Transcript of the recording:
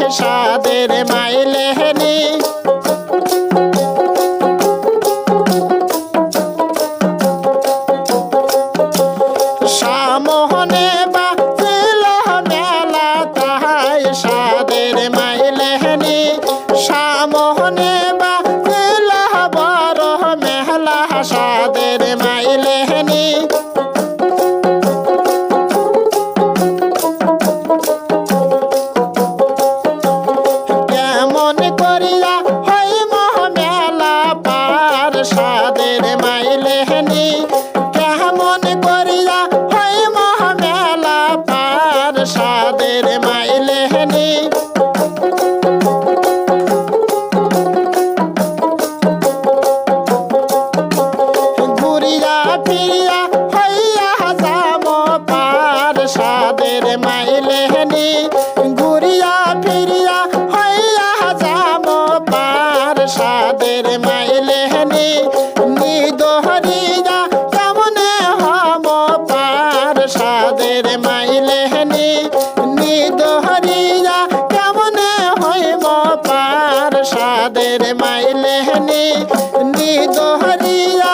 সাদের মাইলেহনি সামোহনে বাজিল মেলা তাহাই সাদের মাইলেহনি সামোহনে বাজিল বড় মেলা সাদের মাইলেহনি কেমন করিয়া হই মেলা পার সাদের মাইলেহনি কেমন করিয়া হই মেলা পার সাদের মাইলেহনি ঘুরিয়া ফিরিয়া হইয়া যাম পার সাদের মাইলেহনি ঘুরিয়া ফিরিয়া হইয়া যাম পার সাদের মাইলেহনি নিদহরিয়া কেমনে হম পার সাদের মাইলেহনি নিদহরিয়া কেমনে হইম পার সাদের মাইলেহনি নিদহরিয়া